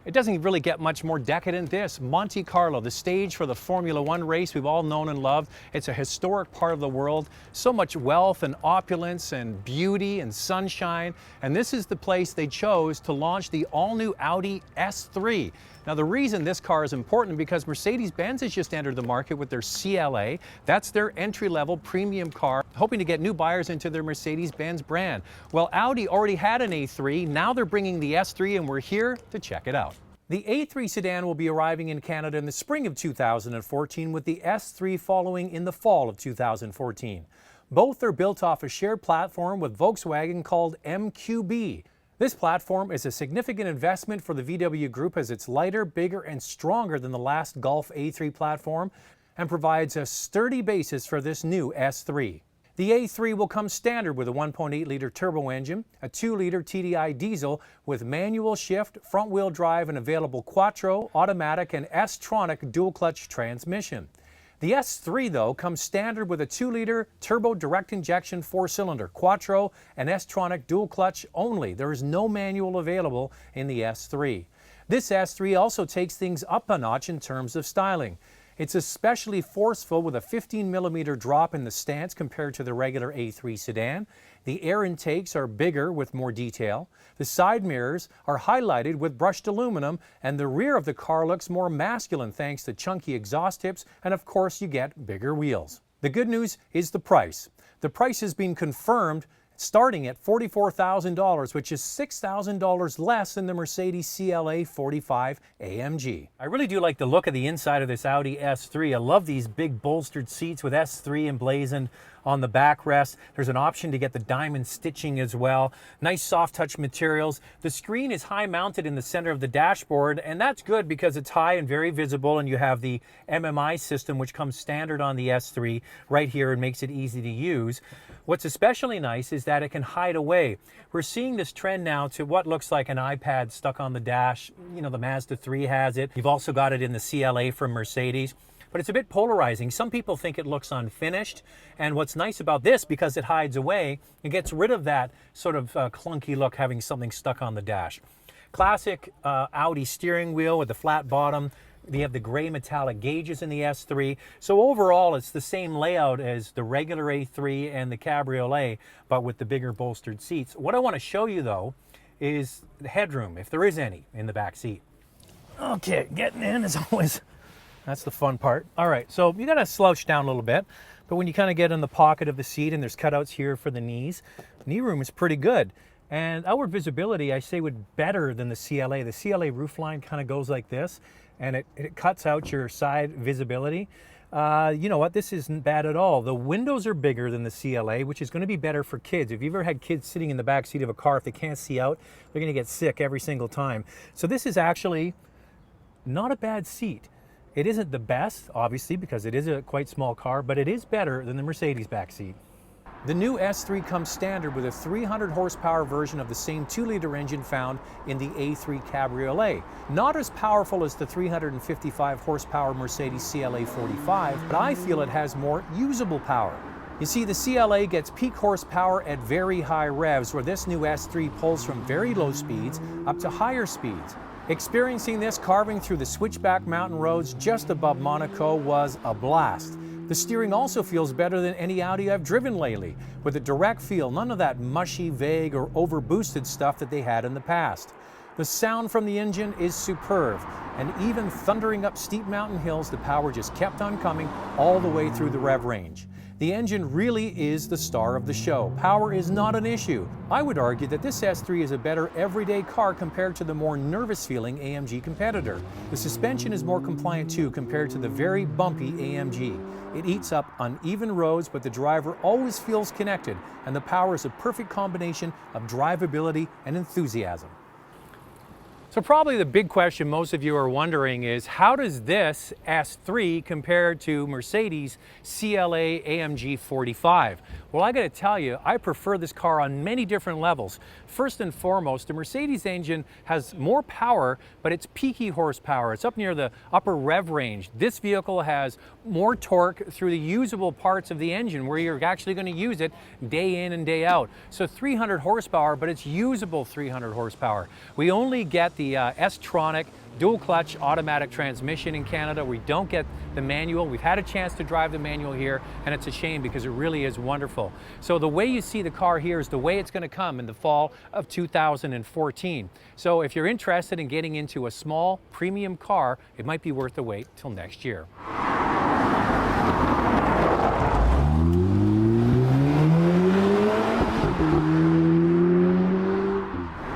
It doesn't really get much more decadent than this. Monte Carlo, the stage for the Formula One race we've all known and loved. It's a historic part of the world. So much wealth and opulence and beauty and sunshine. And this is the place they chose to launch the all-new Audi S3. Now, the reason this car is important because Mercedes-Benz has just entered the market with their CLA. That's their entry-level premium car, hoping to get new buyers into their Mercedes-Benz brand. Well, Audi already had an A3. Now they're bringing the S3, and we're here to check it out. The A3 sedan will be arriving in Canada in the spring of 2014, with the S3 following in the fall of 2014. Both are built off a shared platform with Volkswagen called MQB. This platform is a significant investment for the VW Group as it's lighter, bigger, and stronger than the last Golf A3 platform and provides a sturdy basis for this new S3. The A3 will come standard with a 1.8-liter turbo engine, a 2-liter TDI diesel with manual shift, front-wheel drive, and available Quattro, automatic, and S-tronic dual-clutch transmission. The S3, though, comes standard with a 2-liter turbo direct injection 4-cylinder Quattro and S-tronic dual clutch only. There is no manual available in the S3. This S3 also takes things up a notch in terms of styling. It's especially forceful with a 15mm drop in the stance compared to the regular A3 sedan. The air intakes are bigger with more detail. The side mirrors are highlighted with brushed aluminum, and the rear of the car looks more masculine thanks to chunky exhaust tips, and of course you get bigger wheels. The good news is the price. The price has been confirmed starting at $44,000, which is $6,000 less than the Mercedes CLA 45 AMG. I really do like the look of the inside of this Audi S3. I love these big bolstered seats with S3 emblazoned on the backrest. There's an option to get the diamond stitching as well. Nice soft touch materials. The screen is high mounted in the center of the dashboard, and that's good because it's high and very visible, and you have the MMI system which comes standard on the S3 right here and makes it easy to use. What's especially nice is that it can hide away. We're seeing this trend now to what looks like an iPad stuck on the dash. You know, the Mazda 3 has it. You've also got it in the CLA from Mercedes. But it's a bit polarizing. Some people think it looks unfinished, and what's nice about this, because it hides away, it gets rid of that sort of clunky look having something stuck on the dash. Classic Audi steering wheel with the flat bottom. They have the gray metallic gauges in the S3. So overall, it's the same layout as the regular A3 and the Cabriolet, but with the bigger bolstered seats. What I want to show you, though, is the headroom, if there is any, in the back seat. Okay, getting in as always. That's the fun part. All right, so you got to slouch down a little bit, but when you kind of get in the pocket of the seat, and there's cutouts here for the knees, knee room is pretty good. And outward visibility, I say, would better than the CLA. The CLA roofline kind of goes like this, and it cuts out your side visibility. You know what? This isn't bad at all. The windows are bigger than the CLA, which is going to be better for kids. If you've ever had kids sitting in the back seat of a car, if they can't see out, they're going to get sick every single time. So this is actually not a bad seat. It isn't the best, obviously, because it is a quite small car, but it is better than the Mercedes back seat. The new S3 comes standard with a 300 horsepower version of the same 2-liter engine found in the A3 Cabriolet. Not as powerful as the 355 horsepower Mercedes CLA 45, but I feel it has more usable power. You see, the CLA gets peak horsepower at very high revs, where this new S3 pulls from very low speeds up to higher speeds. Experiencing this carving through the switchback mountain roads just above Monaco was a blast. The steering also feels better than any Audi I've driven lately, with a direct feel, none of that mushy, vague, or over-boosted stuff that they had in the past. The sound from the engine is superb, and even thundering up steep mountain hills, the power just kept on coming all the way through the rev range. The engine really is the star of the show. Power is not an issue. I would argue that this S3 is a better everyday car compared to the more nervous-feeling AMG competitor. The suspension is more compliant too compared to the very bumpy AMG. It eats up uneven roads, but the driver always feels connected, and the power is a perfect combination of drivability and enthusiasm. So probably the big question most of you are wondering is, how does this S3 compare to Mercedes CLA AMG 45? Well, I got to tell you, I prefer this car on many different levels. First and foremost, the Mercedes engine has more power, but it's peaky horsepower. It's up near the upper rev range. This vehicle has more torque through the usable parts of the engine, where you're actually going to use it day in and day out. So 300 horsepower, but it's usable 300 horsepower. We only get the the S-tronic dual clutch automatic transmission in Canada. We don't get the manual. We've had a chance to drive the manual here, and it's a shame because it really is wonderful. So the way you see the car here is the way it's going to come in the fall of 2014. So if you're interested in getting into a small premium car, it might be worth the wait till next year.